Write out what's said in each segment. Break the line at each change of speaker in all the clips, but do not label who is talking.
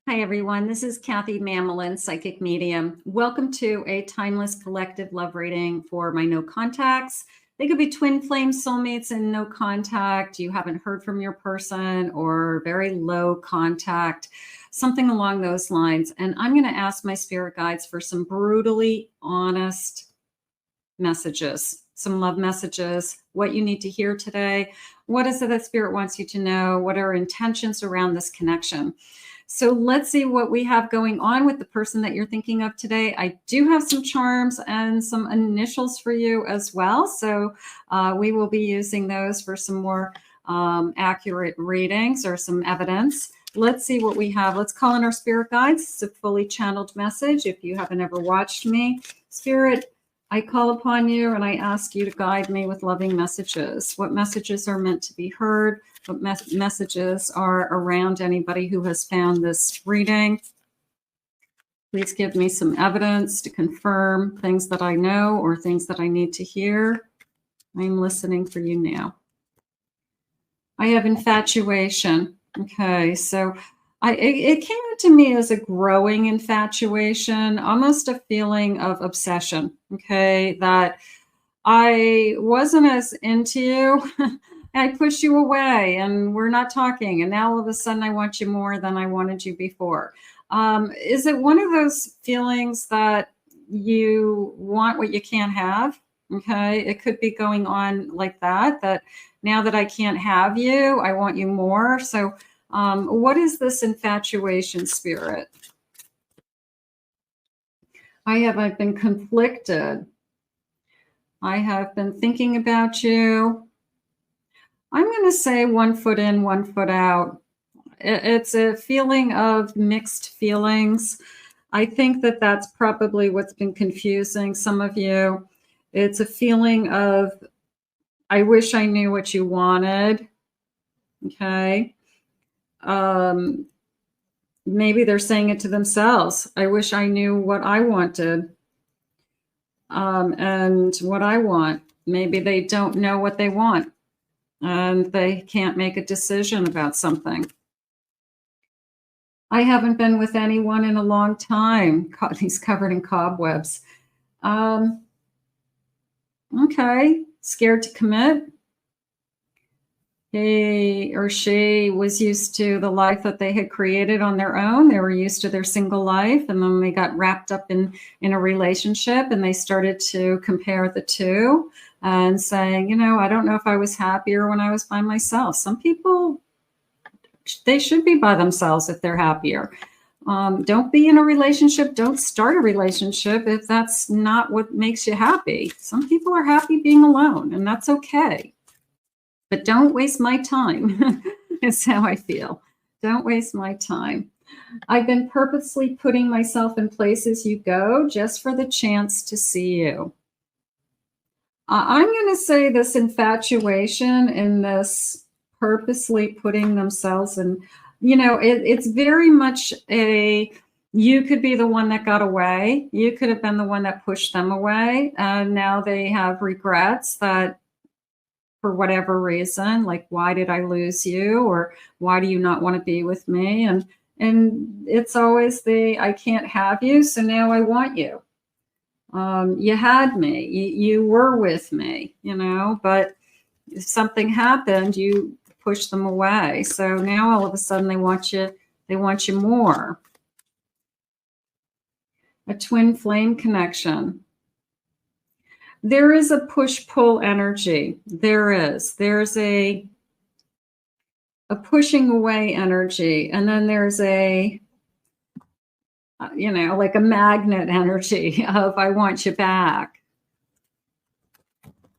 Hi, everyone. This is Kathy Mamelin, Psychic Medium. Welcome to a timeless collective love reading for my no contacts. They could be twin flame soulmates in no contact. You haven't heard from your person, or very low contact, something along those lines. And I'm going to ask my spirit guides for some brutally honest messages, some love messages, what you need to hear today. What is it that spirit wants you to know? What are intentions around this connection? So let's see what we have going on with the person that you're thinking of today. I do have some charms and some initials for you as well. So we will be using those for some more accurate readings or some evidence. Let's see what we have. Let's call in our spirit guides. It's a fully channeled message. If you haven't ever watched me, Spirit, I call upon you and I ask you to guide me with loving messages. What messages are meant to be heard? What messages are around anybody who has found this reading? Please give me some evidence to confirm things that I know or things that I need to hear. I'm listening for you now. I have infatuation. Okay, so it came to me as a growing infatuation, almost a feeling of obsession. Okay, that I wasn't as into you. I push you away and we're not talking. And now all of a sudden I want you more than I wanted you before. Is it one of those feelings that you want what you can't have? Okay. It could be going on like that now that I can't have you, I want you more. So what is this infatuation, Spirit? I've been conflicted. I have been thinking about you. I'm going to say 1 foot in, 1 foot out. It's a feeling of mixed feelings. I think that that's probably what's been confusing some of you. It's a feeling of, I wish I knew what you wanted. Okay. Maybe they're saying it to themselves. I wish I knew what I wanted and what I want. Maybe they don't know what they want and they can't make a decision about something. I haven't been with anyone in a long time. He's covered in cobwebs. Okay, scared to commit. He or she was used to the life that they had created on their own. They were used to their single life, and then they got wrapped up in a relationship, and they started to compare the two and saying, you know, I don't know if I was happier when I was by myself. Some people, they should be by themselves if they're happier. Don't be in a relationship. Don't start a relationship if that's not what makes you happy. Some people are happy being alone, and that's okay. But don't waste my time, is how I feel. Don't waste my time. I've been purposely putting myself in places you go just for the chance to see you. I'm going to say this infatuation and this purposely putting themselves in, you know, it's very much you could be the one that got away. You could have been the one that pushed them away. And now they have regrets that, for whatever reason, like, why did I lose you? Or why do you not want to be with me? And it's always I can't have you, so now I want you. You had me, you were with me, you know, but if something happened, you pushed them away. So now all of a sudden they want you more. A twin flame connection. There is a push-pull energy. There's a pushing away energy. And then there's a, you know, like a magnet energy of, I want you back.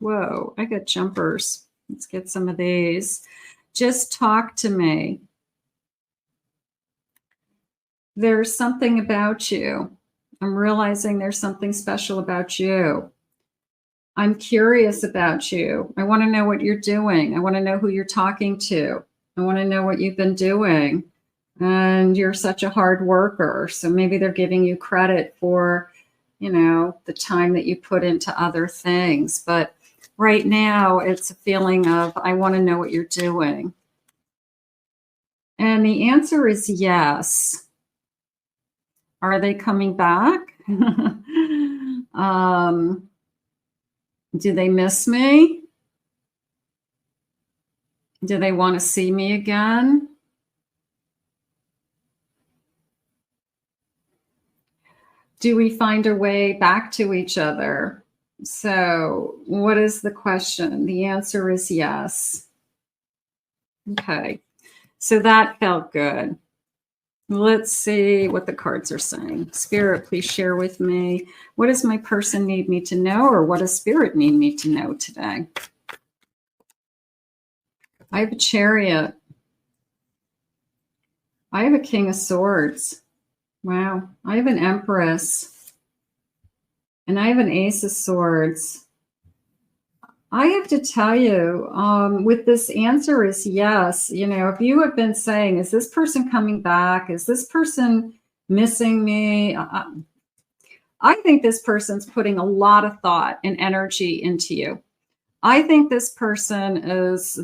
Whoa, I got jumpers. Let's get some of these. Just talk to me. There's something about you. I'm realizing there's something special about you. I'm curious about you. I want to know what you're doing. I want to know who you're talking to. I want to know what you've been doing. And you're such a hard worker. So maybe they're giving you credit for, you know, the time that you put into other things. But right now it's a feeling of, I want to know what you're doing. And the answer is yes. Are they coming back? Do they miss me? Do they want to see me again? Do we find a way back to each other? So, what is the question? The answer is yes. Okay. So that felt good. Let's see what the cards are saying. Spirit, please share with me. What does my person need me to know, or what does Spirit need me to know today? I have a Chariot. I have a King of Swords. Wow. I have an Empress. And I have an Ace of Swords. I have to tell you, with this answer is yes. You know, if you have been saying, is this person coming back? Is this person missing me? I think this person's putting a lot of thought and energy into you. I think this person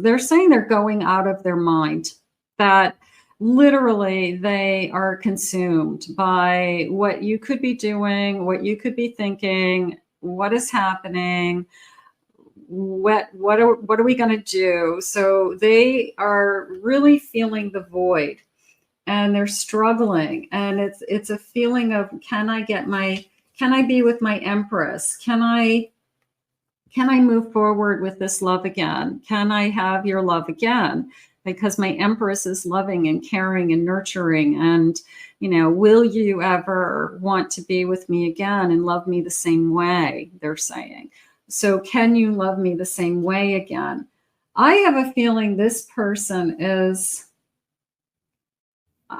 they're saying they're going out of their mind, that literally they are consumed by what you could be doing, what you could be thinking, what is happening. What are we going to do? So they are really feeling the void, and they're struggling, and it's a feeling of, can I be with my Empress? Can I move forward with this love again? Can I have your love again? Because my Empress is loving and caring and nurturing, and will you ever want to be with me again and love me the same way? They're saying. So can you love me the same way again? I have a feeling this person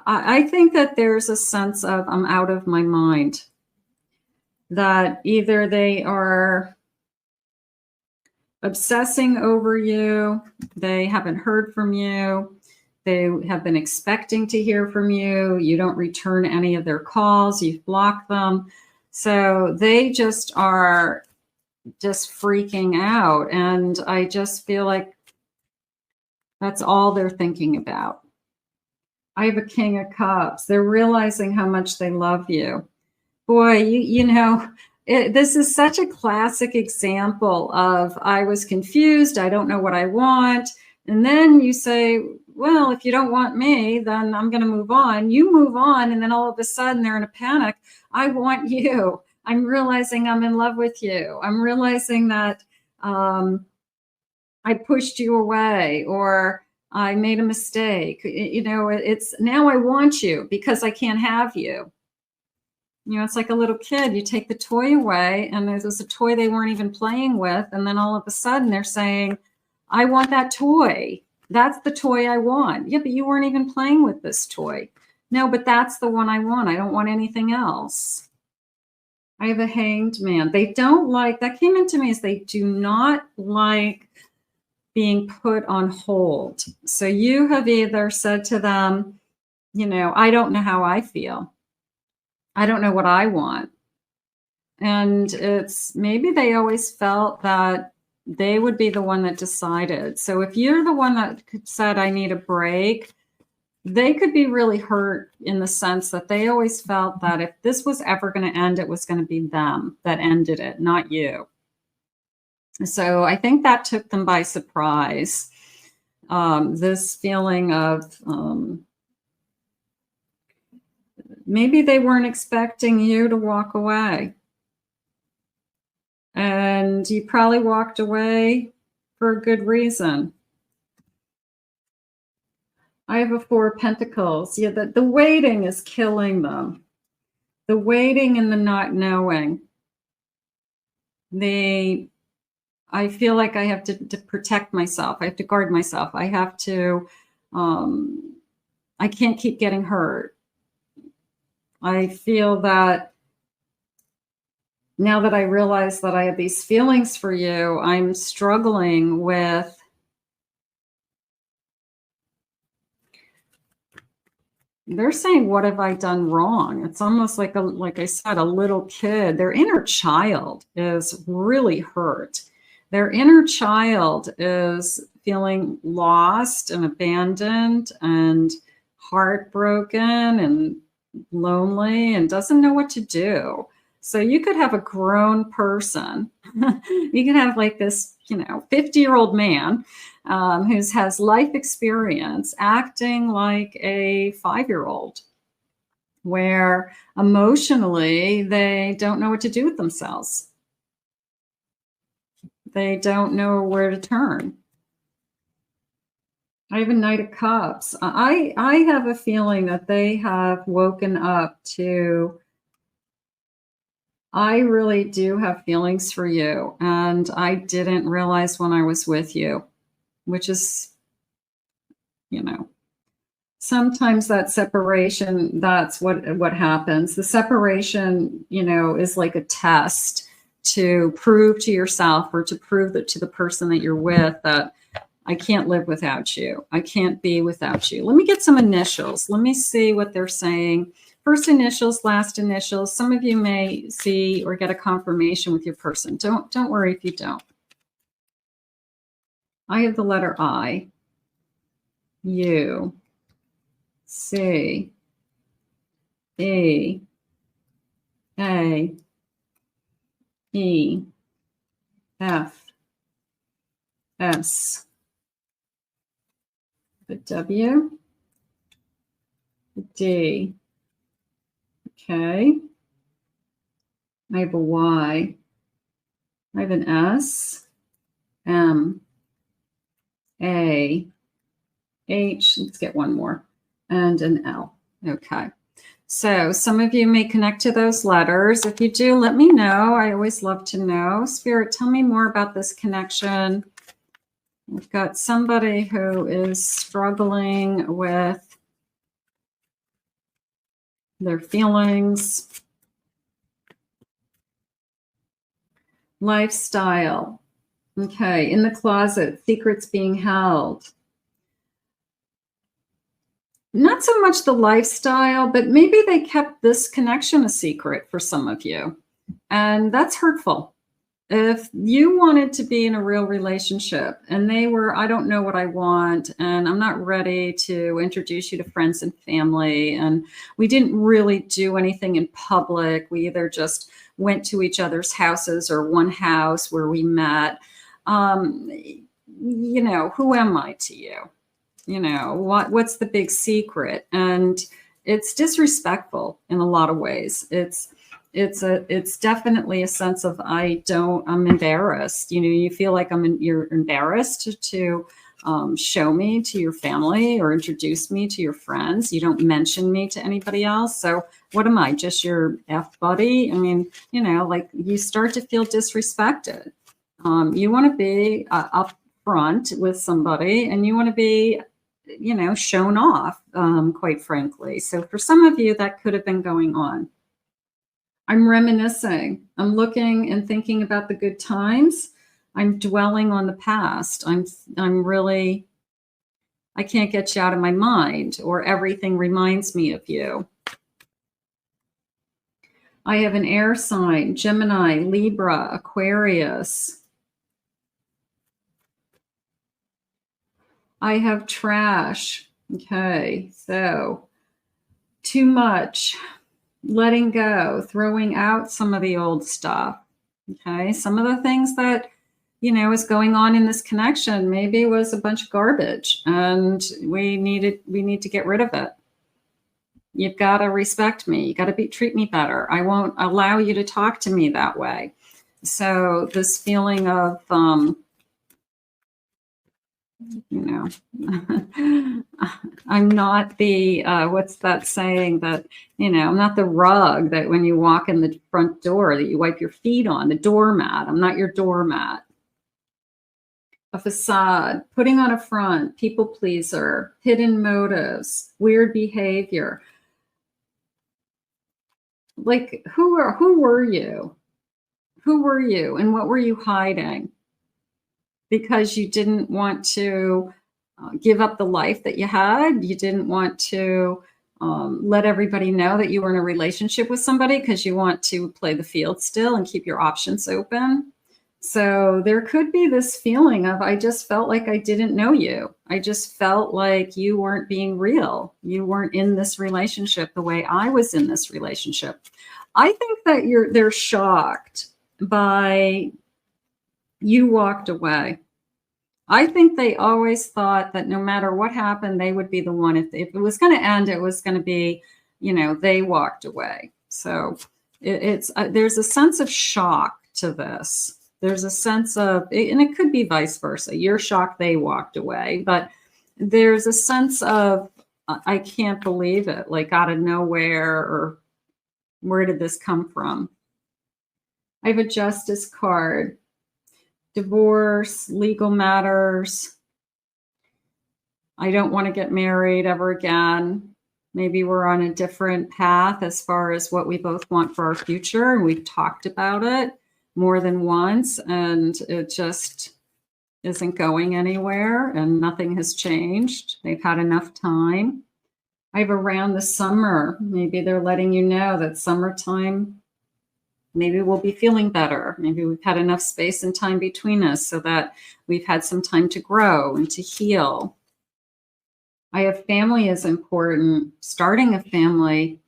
I think that there's a sense of, I'm out of my mind. That either they are obsessing over you, they haven't heard from you, they have been expecting to hear from you, you don't return any of their calls, you've blocked them. So they just are freaking out. And I just feel like that's all they're thinking about. I have a King of Cups. They're realizing how much they love you. Boy, this is such a classic example of, I was confused, I don't know what I want. And then you say, well, if you don't want me, then I'm going to move on. You move on, and then all of a sudden they're in a panic. I want you. I'm realizing I'm in love with you. I'm realizing that I pushed you away, or I made a mistake. It's now I want you because I can't have you. It's like a little kid. You take the toy away, and there's a toy they weren't even playing with. And then all of a sudden they're saying, I want that toy. That's the toy I want. Yeah, but you weren't even playing with this toy. No, but that's the one I want. I don't want anything else. I have a Hanged Man. They don't like, that came into me as, they do not like being put on hold. So you have either said to them, I don't know how I feel. I don't know what I want. And it's maybe they always felt that they would be the one that decided. So if you're the one that said, I need a break, they could be really hurt, in the sense that they always felt that if this was ever going to end, it was going to be them that ended it, not you. So I think that took them by surprise. This feeling of maybe they weren't expecting you to walk away. And you probably walked away for a good reason. I have a Four of Pentacles. Yeah, the waiting is killing them. The waiting and the not knowing. I feel like I have to protect myself. I have to guard myself. I have to, I can't keep getting hurt. I feel that now that I realize that I have these feelings for you, I'm struggling with they're saying, what have I done wrong? It's almost like I said, a little kid. Their inner child is really hurt. Their inner child is feeling lost and abandoned and heartbroken, and lonely and doesn't know what to do. So you could have a grown person. You could have like this, 50-year-old man who has life experience acting like a 5-year-old, where emotionally they don't know what to do with themselves. They don't know where to turn. I have a Knight of Cups. I have a feeling that they have woken up to, I really do have feelings for you, and I didn't realize when I was with you, which is, sometimes that separation, that's what happens. The separation, is like a test to prove to yourself or to prove that to the person that you're with that I can't live without you. I can't be without you. Let me get some initials. Let me see what they're saying. First initials, last initials. Some of you may see or get a confirmation with your person. Don't worry if you don't. I have the letter I, U, C, E, A, E, F, S, the W, the D. Okay. I have a Y. I have an S, M, A, H. Let's get one more. And an L. Okay. So some of you may connect to those letters. If you do, let me know. I always love to know. Spirit, tell me more about this connection. We've got somebody who is struggling with their feelings, lifestyle. Okay, in the closet, secrets being held. Not so much the lifestyle, but maybe they kept this connection a secret for some of you. And that's hurtful. If you wanted to be in a real relationship and they were, I don't know what I want, and I'm not ready to introduce you to friends and family, and we didn't really do anything in public. We either just went to each other's houses or one house where we met. Who am I to you? What's the big secret? And it's disrespectful in a lot of ways. It's definitely a sense of I'm embarrassed. You feel like you're embarrassed to show me to your family or introduce me to your friends. You don't mention me to anybody else. So what am I, just your F buddy? I mean, you start to feel disrespected. You want to be up front with somebody, and you want to be, shown off, quite frankly. So for some of you, that could have been going on. I'm reminiscing. I'm looking and thinking about the good times. I'm dwelling on the past. I can't get you out of my mind, or everything reminds me of you. I have an air sign, Gemini, Libra, Aquarius. I have trash. Okay, so too much, letting go, throwing out some of the old stuff. Okay, some of the things that, is going on in this connection maybe was a bunch of garbage, and we need to get rid of it. You've got to respect me. You got to treat me better. I won't allow you to talk to me that way. So this feeling of, I'm not the, what's that saying that, I'm not the rug that when you walk in the front door that you wipe your feet on, the doormat. I'm not your doormat. A facade, putting on a front, people pleaser, hidden motives, weird behavior. Like, who were you? Who were you, and what were you hiding? Because you didn't want to give up the life that you had. You didn't want to let everybody know that you were in a relationship with somebody because you want to play the field still and keep your options open. So there could be this feeling of, I just felt like I didn't know you. I just felt like you weren't being real. You weren't in this relationship the way I was in this relationship. I think that they're shocked by you walked away. I think they always thought that no matter what happened, they would be the one. If it was going to end, it was going to be, they walked away. So there's a sense of shock to this. There's a sense of, and it could be vice versa. You're shocked they walked away, but there's a sense of, I can't believe it, like out of nowhere, or where did this come from? I have a Justice card. Divorce, legal matters. I don't want to get married ever again. Maybe we're on a different path as far as what we both want for our future. And we've talked about it more than once, and it just isn't going anywhere, and nothing has changed. They've had enough time. I have around the summer. Maybe they're letting you know that summertime, maybe we'll be feeling better. Maybe we've had enough space and time between us so that we've had some time to grow and to heal. I have family is important. Starting a family,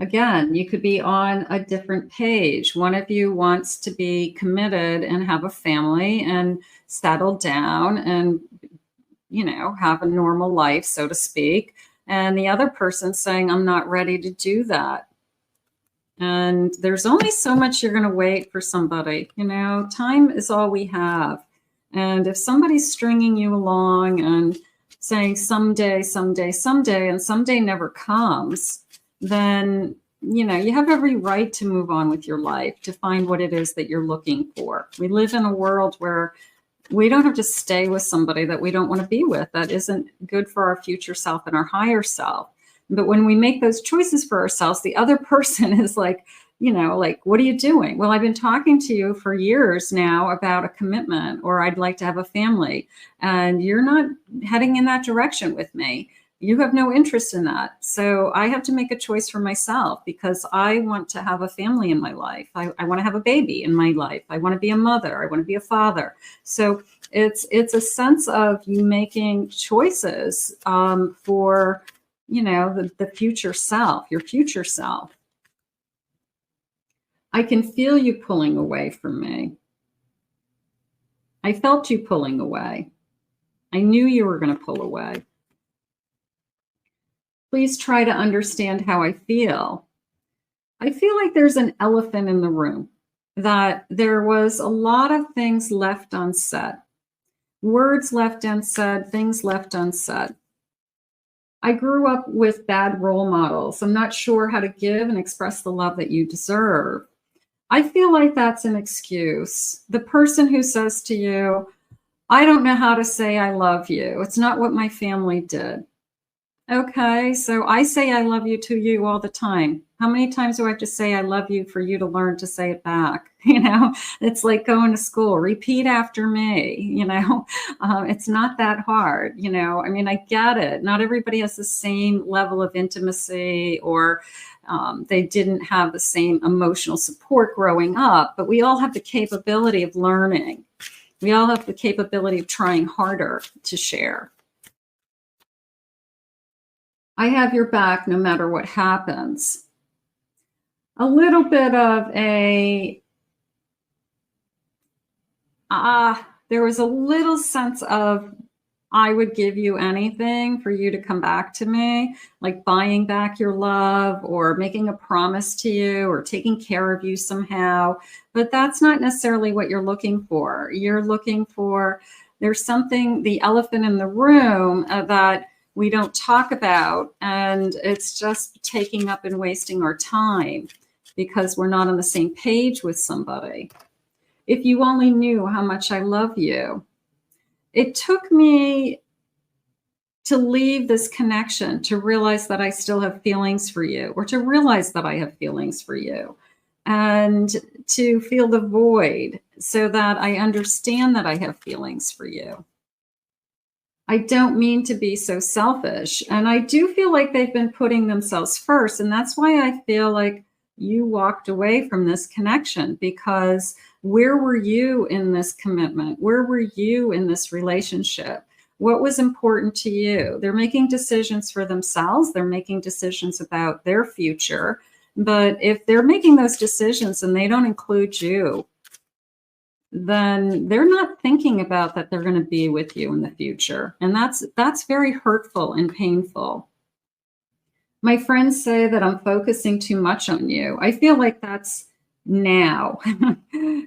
again, you could be on a different page. One of you wants to be committed and have a family and settle down and, have a normal life, so to speak. And the other person saying, I'm not ready to do that. And there's only so much you're going to wait for somebody. Time is all we have. And if somebody's stringing you along and saying someday, someday, someday, and someday never comes, then, you have every right to move on with your life, to find what it is that you're looking for. We live in a world where we don't have to stay with somebody that we don't want to be with. That isn't good for our future self and our higher self. But when we make those choices for ourselves, the other person is like, what are you doing? Well, I've been talking to you for years now about a commitment, or I'd like to have a family, and you're not heading in that direction with me. You have no interest in that. So I have to make a choice for myself, because I want to have a family in my life. I want to have a baby in my life. I want to be a mother. I want to be a father. So it's a sense of you making choices for the future self, your future self. I can feel you pulling away from me. I felt you pulling away. I knew you were going to pull away. Please try to understand how I feel. I feel like there's an elephant in the room, that there was a lot of things left unsaid. Words left unsaid, things left unsaid. I grew up with bad role models. I'm not sure how to give and express the love that you deserve. I feel like that's an excuse. The person who says to you, I don't know how to say I love you. It's not what my family did. Okay, so I say I love you to you all the time. How many times do I have to say I love you for you to learn to say it back? It's like going to school. Repeat after me. It's not that hard. I get it. Not everybody has the same level of intimacy, or they didn't have the same emotional support growing up, but we all have the capability of learning. We all have the capability of trying harder to share. I have your back no matter what happens. A little bit of there was a little sense of, I would give you anything for you to come back to me, like buying back your love, or making a promise to you, or taking care of you somehow. But that's not necessarily what you're looking for. You're looking for, there's something, the elephant in the room that we don't talk about, and it's just taking up and wasting our time because we're not on the same page with somebody. If you only knew how much I love you. It took me to leave this connection to realize that I still have feelings for you, or to realize that I have feelings for you, and to feel the void so that I understand that I have feelings for you. I don't mean to be so selfish. And I do feel like they've been putting themselves first. And that's why I feel like you walked away from this connection, because Where were you in this commitment? Where were you in this relationship? What was important to you? They're making decisions for themselves. They're making decisions about their future. But if they're making those decisions and they don't include you, then they're not thinking about that they're going to be with you in the future. And that's very hurtful and painful. My friends say that I'm focusing too much on you. I feel like that's now.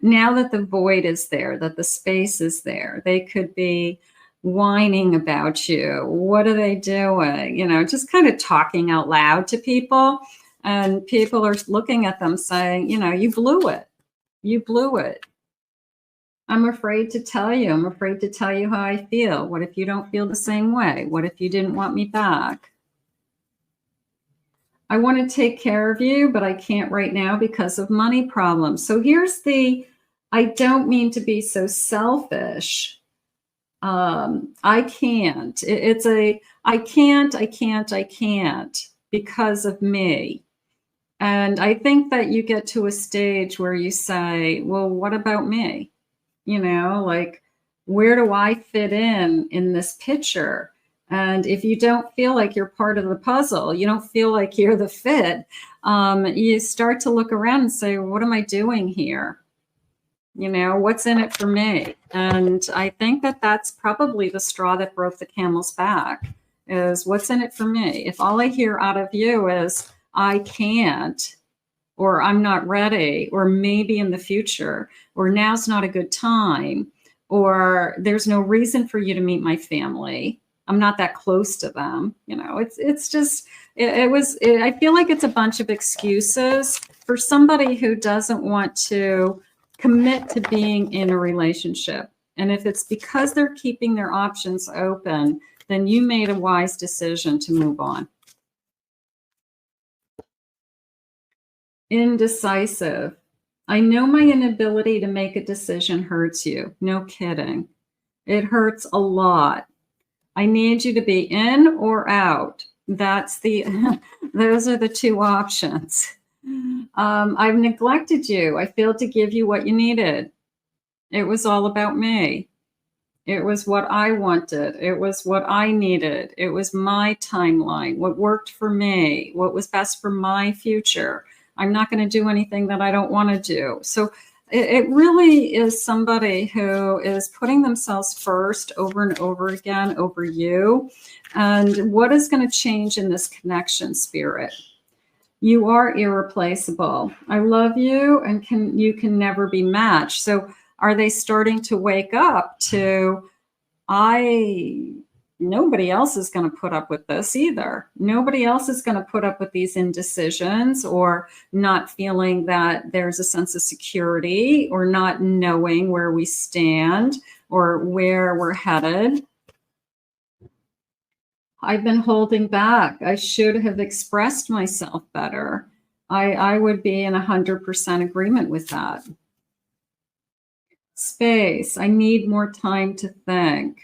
Now that the void is there, that the space is there, they could be whining about you. What are they doing? You know, just kind of talking out loud to people. And people are looking at them saying, you know, you blew it. You blew it. I'm afraid to tell you. I'm afraid to tell you how I feel. What if you don't feel the same way? What if you didn't want me back? I want to take care of you, but I can't right now because of money problems. So here's the, I don't mean to be so selfish. I can't. It's a, I can't because of me. And I think that you get to a stage where you say, well, what about me? You know, like, where do I fit in this picture? And if you don't feel like you're part of the puzzle, you don't feel like you're the fit, you start to look around and say, what am I doing here? You know, what's in it for me? And I think that that's probably the straw that broke the camel's back, is what's in it for me? If all I hear out of you is, I can't, or I'm not ready, or maybe in the future, or now's not a good time, or there's no reason for you to meet my family, I'm not that close to them. You know, it's just, I feel like it's a bunch of excuses for somebody who doesn't want to commit to being in a relationship. And if it's because they're keeping their options open, then you made a wise decision to move on. Indecisive. I know my inability to make a decision hurts you. No kidding. It hurts a lot. I need you to be in or out. That's the, those are the two options. I've neglected you. I failed to give you what you needed. It was all about me. It was what I wanted. It was what I needed. It was my timeline, what worked for me, what was best for my future. I'm not going to do anything that I don't want to do. So it really is somebody who is putting themselves first over and over again over you. And what is going to change in this connection, Spirit? You are irreplaceable. I love you, and you can never be matched. So are they starting to wake up to, nobody else is going to put up with this either. Nobody else is going to put up with these indecisions, or not feeling that there's a sense of security, or not knowing where we stand or where we're headed. I've been holding back. I should have expressed myself better. I would be in 100% agreement with that. Space. I need more time to think.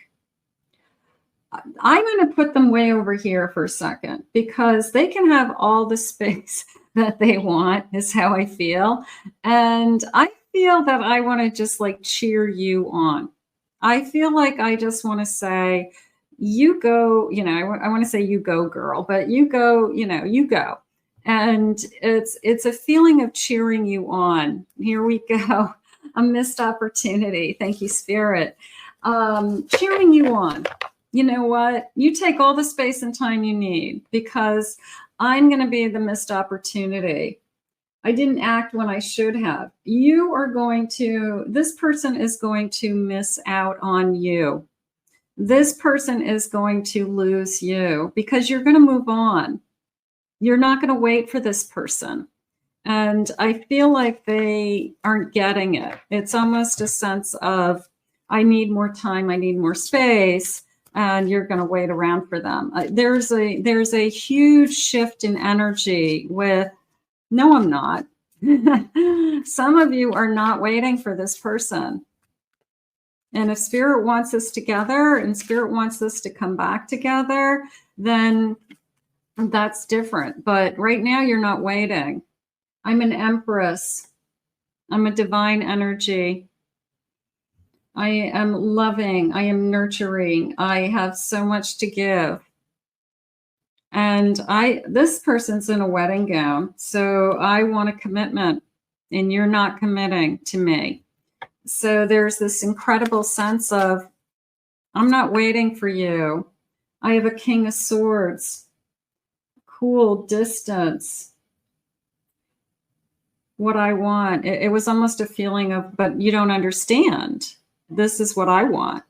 I'm going to put them way over here for a second, because they can have all the space that they want, is how I feel. And I feel that I want to just like cheer you on. I feel like I just want to say, you go, you know, I want to say you go, girl, but you go, you know, you go. And it's a feeling of cheering you on. Here we go. A missed opportunity. Thank you, Spirit. Cheering you on. You know what? You take all the space and time you need, because I'm going to be the missed opportunity. I didn't act when I should have. You are going to, this person is going to miss out on you. This person is going to lose you, because you're going to move on. You're not going to wait for this person. And I feel like they aren't getting it. It's almost a sense of, I need more time, I need more space, and you're going to wait around for them. There's a huge shift in energy with, no, I'm not. Some of you are not waiting for this person. And if Spirit wants us together, and Spirit wants us to come back together, then that's different. But right now, you're not waiting. I'm an Empress. I'm a divine energy. I am loving. I am nurturing. I have so much to give. And this person's in a wedding gown, so I want a commitment, and you're not committing to me. So there's this incredible sense of, I'm not waiting for you. I have a King of Swords. Cool distance. What I want. It was almost a feeling of, but you don't understand. This is what I want.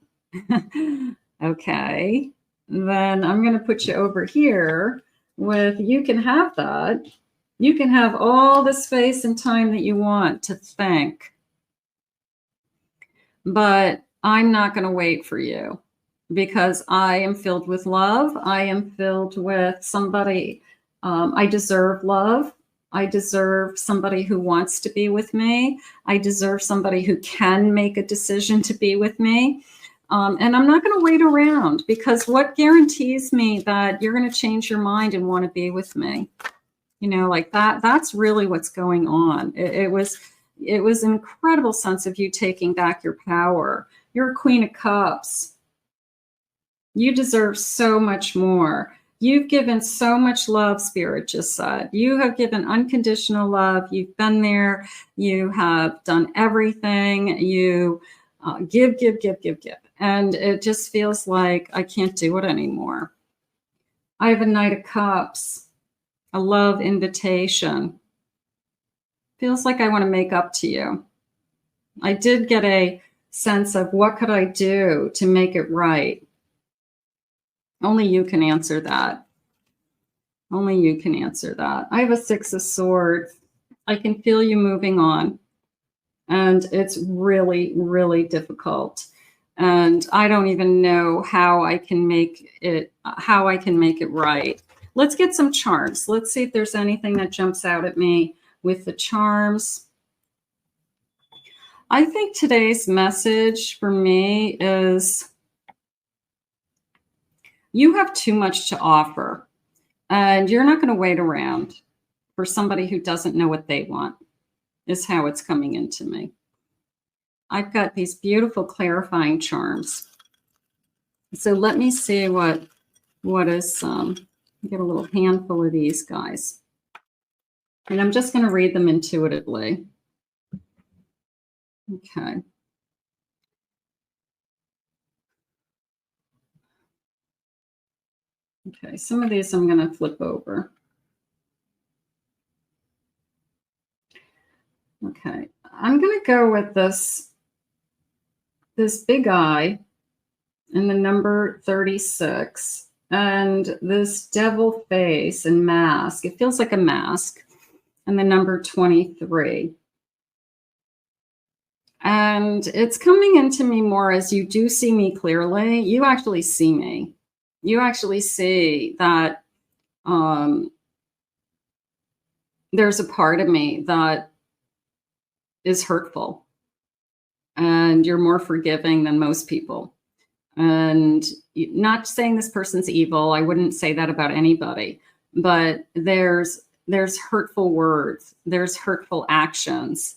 Okay. Then I'm going to put you over here with, you can have that. You can have all the space and time that you want to think. But I'm not going to wait for you, because I am filled with love. I am filled with somebody. I deserve love. I deserve somebody who wants to be with me. I deserve somebody who can make a decision to be with me. And I'm not going to wait around, because what guarantees me that you're going to change your mind and want to be with me? You know, like that's really what's going on. It was an incredible sense of you taking back your power. You're a Queen of Cups. You deserve so much more. You've given so much love, Spirit just said. You have given unconditional love. You've been there. You have done everything. You give. And it just feels like I can't do it anymore. I have a Knight of Cups, a love invitation. Feels like I want to make up to you. I did get a sense of, what could I do to make it right? Only you can answer that. Only you can answer that. I have a Six of Swords. I can feel you moving on. And it's really, really difficult. And I don't even know how I can make it right. Let's get some charms. Let's see if there's anything that jumps out at me with the charms. I think today's message for me is, you have too much to offer, and you're not going to wait around for somebody who doesn't know what they want, is how it's coming into me. I've got these beautiful clarifying charms. So let me see what is, get a little handful of these guys. And I'm just going to read them intuitively. Okay. Okay, some of these I'm going to flip over. Okay, I'm going to go with this big eye and the number 36 and this devil face and mask. It feels like a mask, and the number 23. And it's coming into me more as, you do see me clearly. You actually see me. You actually see that there's a part of me that is hurtful, and you're more forgiving than most people. And not saying this person's evil. I wouldn't say that about anybody, but there's hurtful words. There's hurtful actions.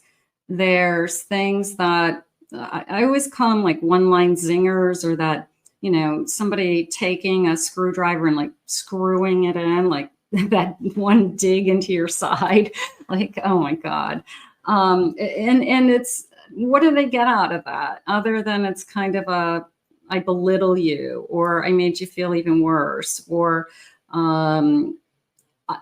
There's things that I always call them like one-line zingers, or that, you know, somebody taking a screwdriver and like screwing it in, like that one dig into your side. Like, oh my God. And it's, what do they get out of that? Other than it's kind of a, I belittle you, or I made you feel even worse, or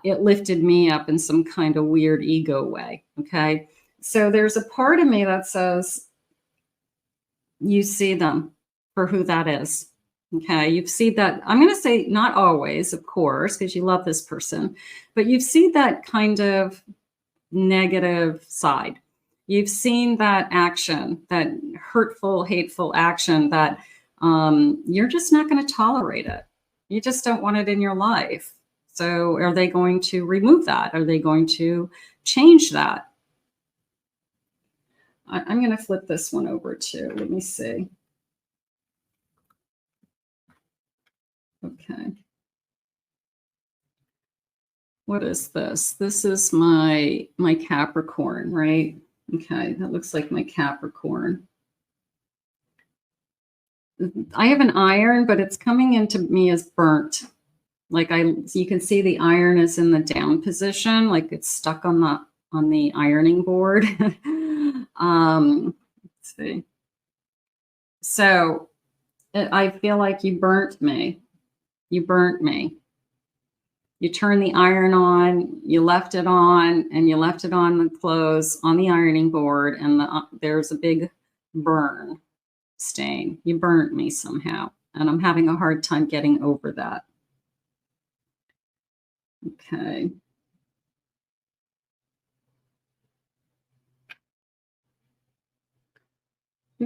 it lifted me up in some kind of weird ego way. Okay. So there's a part of me that says, you see them for who that is. Okay. You've seen that. I'm going to say not always, of course, because you love this person, but you've seen that kind of negative side. You've seen that action, that hurtful, hateful action that you're just not going to tolerate it. You just don't want it in your life. So are they going to remove that? Are they going to change that? I'm going to flip this one over too. Let me see. Okay. What is this? This is my Capricorn, right? Okay, that looks like my Capricorn. I have an iron, but it's coming into me as burnt. Like you can see the iron is in the down position, like it's stuck on the ironing board. Let's see. So I feel like you burnt me. You burnt me. You turned the iron on, you left it on, and you left it on the clothes on the ironing board, and there's a big burn stain. You burnt me somehow, and I'm having a hard time getting over that. Okay.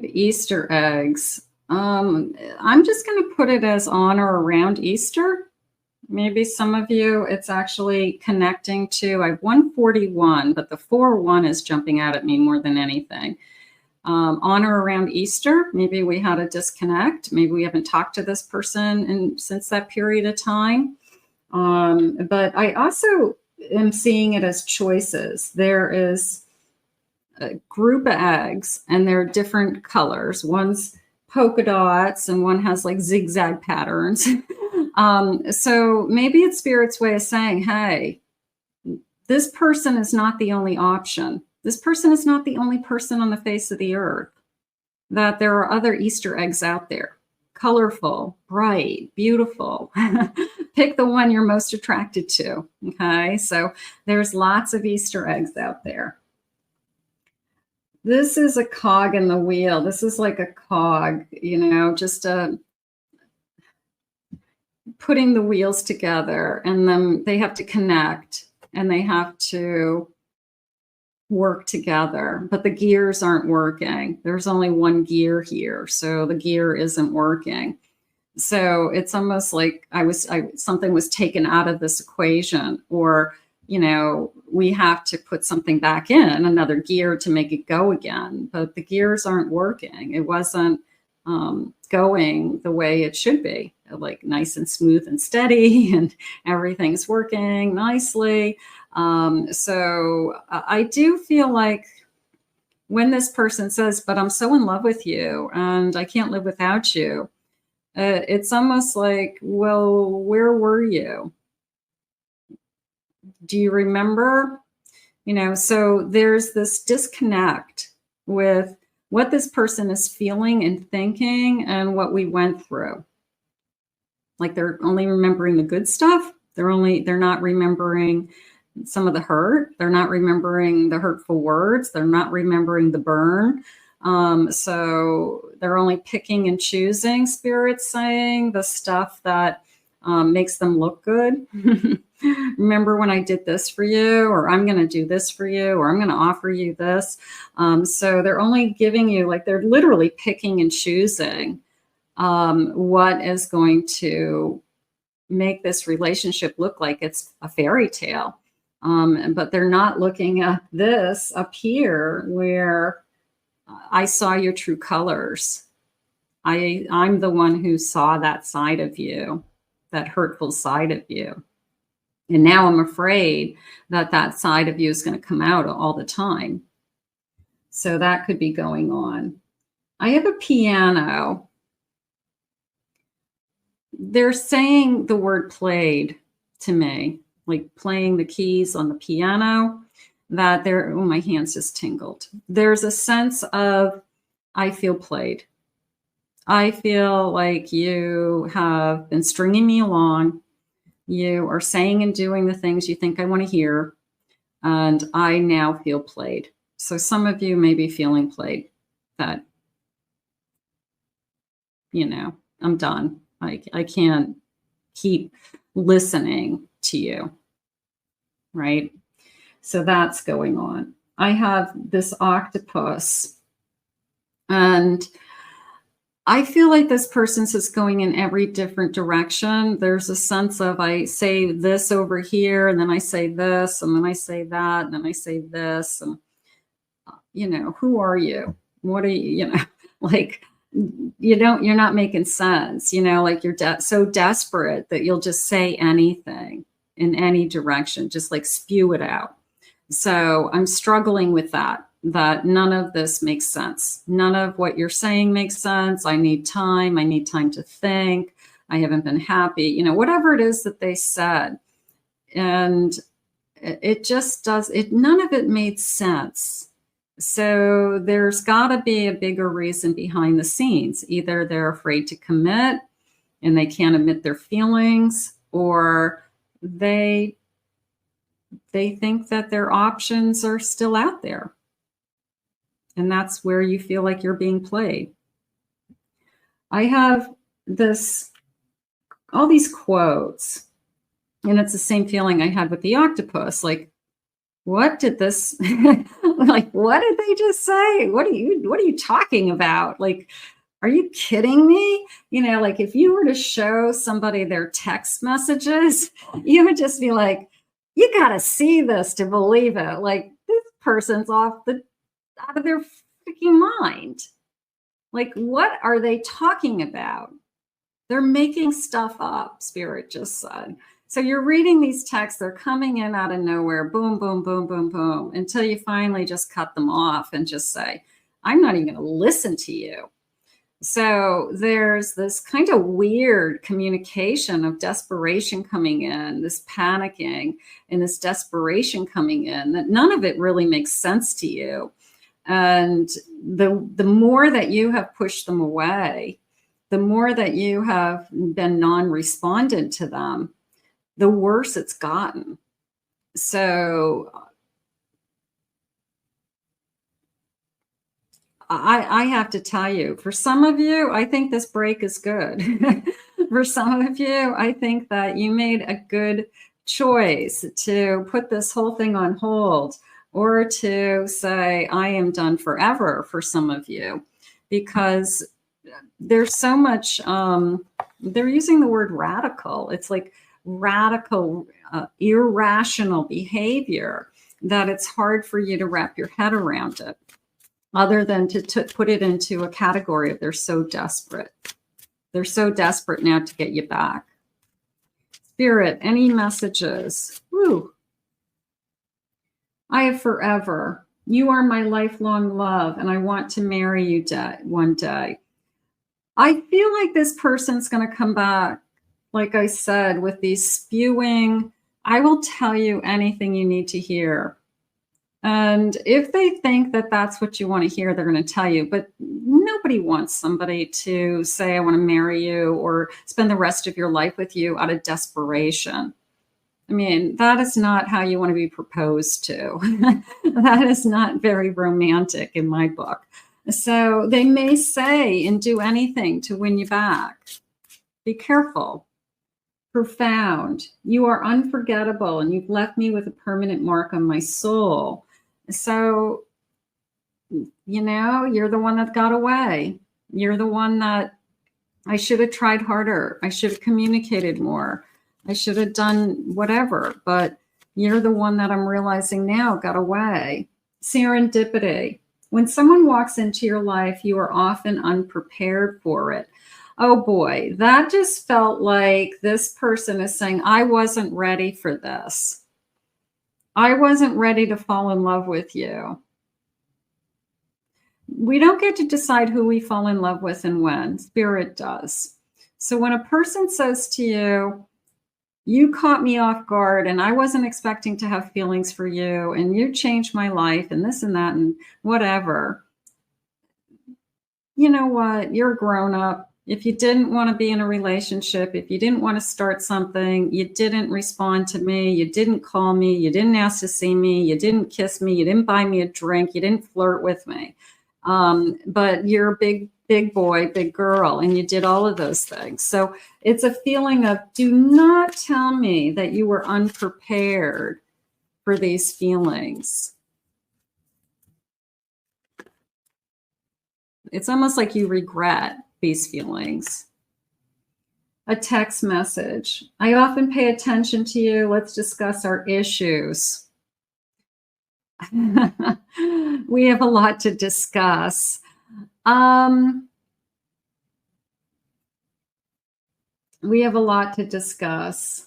Easter eggs. I'm just going to put it as on or around Easter. Maybe some of you, it's actually connecting to, I have 141, but the 4-1 is jumping out at me more than anything. On or around Easter, maybe we had a disconnect. Maybe we haven't talked to this person since that period of time. But I also am seeing it as choices. There is a group of eggs, and they're different colors. One's polka dots, and one has like zigzag patterns. So maybe it's Spirit's way of saying, hey, this person is not the only option. This person is not the only person on the face of the earth. That there are other Easter eggs out there. Colorful, bright, beautiful. Pick the one you're most attracted to. Okay, so there's lots of Easter eggs out there. This is a cog in the wheel. This is like a cog, you know, just putting the wheels together, and then they have to connect and they have to work together, but the gears aren't working. There's only one gear here, so the gear isn't working. So it's almost like something was taken out of this equation, or you know, we have to put something back in, another gear to make it go again, but the gears aren't working. It wasn't going the way it should be, like nice and smooth and steady, and everything's working nicely. So I do feel like when this person says, but I'm so in love with you and I can't live without you, it's almost like, well, where were you? Do you remember? You know, so there's this disconnect with what this person is feeling and thinking and what we went through. Like they're only remembering the good stuff. They're not remembering some of the hurt. They're not remembering the hurtful words. They're not remembering the burn. So they're only picking and choosing, Spirit's saying, the stuff that makes them look good. Remember when I did this for you, or I'm going to do this for you, or I'm going to offer you this. So they're only giving you, like they're literally picking and choosing what is going to make this relationship look like it's a fairy tale. But they're not looking at this up here where I saw your true colors. I'm the one who saw that side of you, that hurtful side of you. And now I'm afraid that that side of you is going to come out all the time. So that could be going on. I have a piano. They're saying the word played to me, like playing the keys on the piano, that oh, my hands just tingled. There's a sense of, I feel played. I feel like you have been stringing me along. You are saying and doing the things you think I want to hear, and I now feel played. So some of you may be feeling played, that, you know, I'm done. I can't keep listening to you, right? So that's going on. I have this octopus, and I feel like this person's just going in every different direction. There's a sense of, I say this over here, and then I say this, and then I say that, and then I say this. And, you know, who are you? What are you, you know, like, you're not making sense, you know, like you're so desperate that you'll just say anything in any direction, just like spew it out. So I'm struggling with that. that none of this makes sense. None of what you're saying makes sense. I need time. I need time to think. I haven't been happy. You know, whatever it is that they said. And it just does, none of it made sense. So there's got to be a bigger reason behind the scenes. Either they're afraid to commit and they can't admit their feelings, or they think that their options are still out there. And that's where you feel like you're being played. I have all these quotes, and it's the same feeling I had with the octopus. Like, what did this, like, what did they just say? What are you talking about? Like, are you kidding me? You know, like if you were to show somebody their text messages, you would just be like, you got to see this to believe it. Like, this person's out of their freaking mind. Like, what are they talking about? They're making stuff up, Spirit just said. So you're reading these texts, they're coming in out of nowhere, boom, boom, boom, boom, boom, until you finally just cut them off and just say, I'm not even going to listen to you. So there's this kind of weird communication of desperation coming in, this panicking and this desperation coming in, that none of it really makes sense to you. And the more that you have pushed them away, the more that you have been non-respondent to them, the worse it's gotten. So I have to tell you, for some of you, I think this break is good. For some of you, I think that you made a good choice to put this whole thing on hold, or to say, I am done forever for some of you, because there's so much, they're using the word radical. It's like radical, irrational behavior, that it's hard for you to wrap your head around it, other than to put it into a category of they're so desperate. They're so desperate now to get you back. Spirit, any messages? Woo. I have forever. You are my lifelong love, and I want to marry you one day. I feel like this person's going to come back, like I said, with these spewing, I will tell you anything you need to hear. And if they think that that's what you want to hear, they're going to tell you. But nobody wants somebody to say, I want to marry you or spend the rest of your life with you out of desperation. I mean, that is not how you want to be proposed to. That is not very romantic in my book. So they may say and do anything to win you back. Be careful. Profound. You are unforgettable, and you've left me with a permanent mark on my soul. So, you know, you're the one that got away. You're the one that I should have tried harder. I should have communicated more. I should have done whatever, but you're the one that I'm realizing now got away. Serendipity. When someone walks into your life, you are often unprepared for it. Oh boy, that just felt like this person is saying, I wasn't ready for this. I wasn't ready to fall in love with you. We don't get to decide who we fall in love with and when. Spirit does. So when a person says to you, you caught me off guard and I wasn't expecting to have feelings for you, and you changed my life and this and that and whatever, you know what? You're a grown up. If you didn't want to be in a relationship, if you didn't want to start something, you didn't respond to me, you didn't call me, you didn't ask to see me, you didn't kiss me, you didn't buy me a drink, you didn't flirt with me. But you're a big boy, big girl, and you did all of those things. So it's a feeling of, do not tell me that you were unprepared for these feelings. It's almost like you regret these feelings. A text message. I often pay attention to you. Let's discuss our issues. We have a lot to discuss. We have a lot to discuss.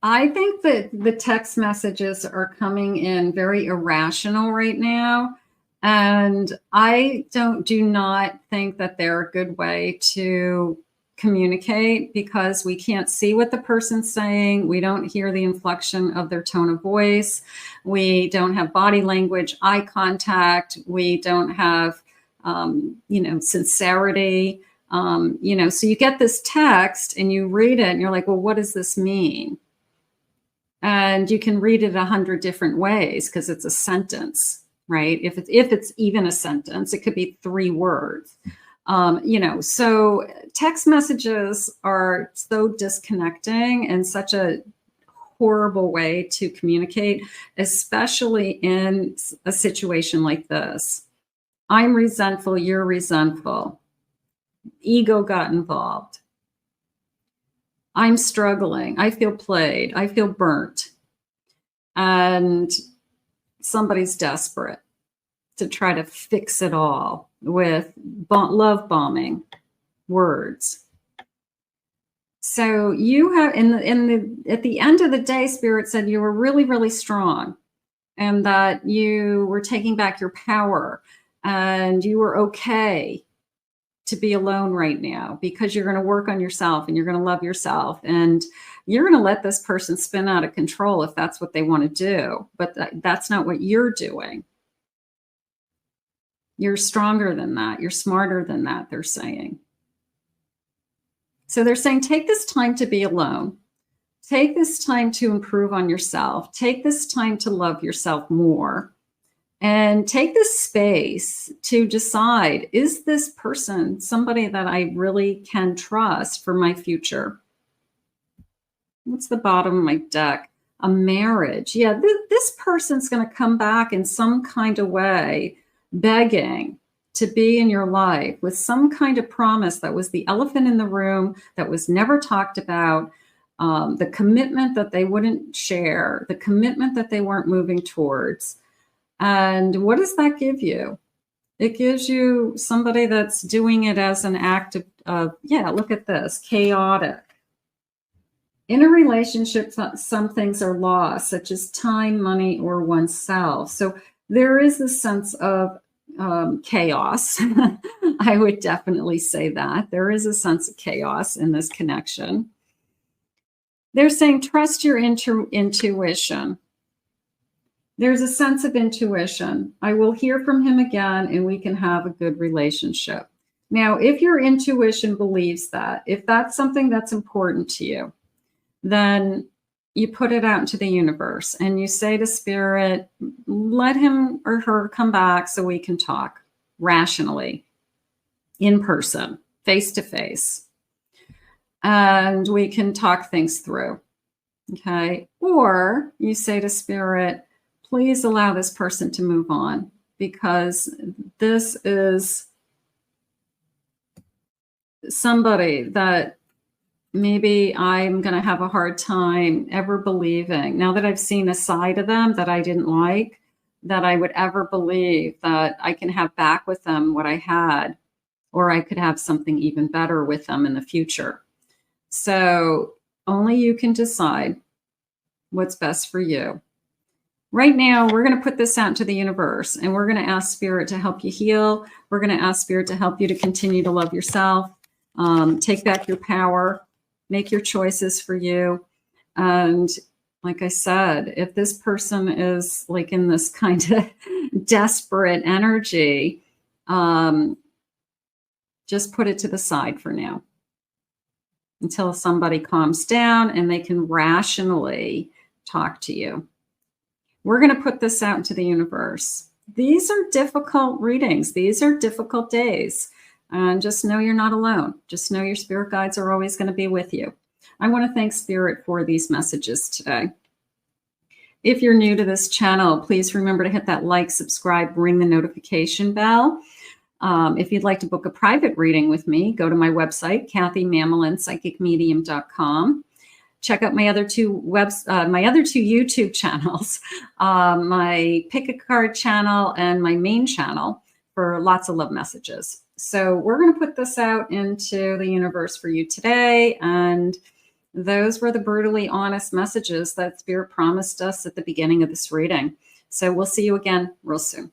I think that the text messages are coming in very irrational right now. And I do not think that they're a good way to communicate, because we can't see what the person's saying. We don't hear the inflection of their tone of voice. We don't have body language, eye contact. We don't have, sincerity. So you get this text and you read it and you're like, well, what does this mean? And you can read it 100 different ways because it's a sentence, right? If it's even a sentence, it could be 3 words. So text messages are so disconnecting and such a horrible way to communicate, especially in a situation like this. I'm resentful, you're resentful. Ego got involved. I'm struggling. I feel played. I feel burnt. And somebody's desperate to try to fix it all with love bombing words. So you have at the end of the day, Spirit said you were really, really strong, and that you were taking back your power, and you were okay to be alone right now, because you're going to work on yourself and you're going to love yourself, and you're going to let this person spin out of control if that's what they want to do. But that's not what you're doing. You're stronger than that. You're smarter than that, they're saying. So they're saying, take this time to be alone. Take this time to improve on yourself. Take this time to love yourself more. And take this space to decide, is this person somebody that I really can trust for my future? What's the bottom of my deck? A marriage. Yeah, this person's going to come back in some kind of way, begging to be in your life with some kind of promise that was the elephant in the room, that was never talked about, the commitment that they wouldn't share, the commitment that they weren't moving towards. And what does that give you? It gives you somebody that's doing it as an act of look at this, chaotic. In a relationship, some things are lost, such as time, money, or oneself. So there is a sense of chaos. I would definitely say that. There is a sense of chaos in this connection. They're saying, trust your intuition. There's a sense of intuition. I will hear from him again and we can have a good relationship. Now, if your intuition believes that, if that's something that's important to you, then you put it out into the universe and you say to Spirit, let him or her come back so we can talk rationally, in person, face to face, and we can talk things through. Okay. Or you say to Spirit, please allow this person to move on, because this is somebody that maybe I'm going to have a hard time ever believing, now that I've seen a side of them that I didn't like, that I would ever believe that I can have back with them what I had, or I could have something even better with them in the future. So only you can decide what's best for you. Right now, we're going to put this out into the universe, and we're going to ask Spirit to help you heal. We're going to ask Spirit to help you to continue to love yourself, take back your power, make your choices for you. And like I said, if this person is like in this kind of desperate energy, just put it to the side for now until somebody calms down and they can rationally talk to you. We're going to put this out into the universe. These are difficult readings. These are difficult days. And just know you're not alone. Just know your spirit guides are always going to be with you. I want to thank Spirit for these messages today. If you're new to this channel, please remember to hit that like, subscribe, ring the notification bell. If you'd like to book a private reading with me, go to my website, kathymamolinspsychicmedium.com. Check out my other two YouTube channels, my Pick a Card channel and my main channel, for lots of love messages. So we're going to put this out into the universe for you today. And Those were the brutally honest messages that Spirit promised us at the beginning of this reading. So we'll see you again real soon.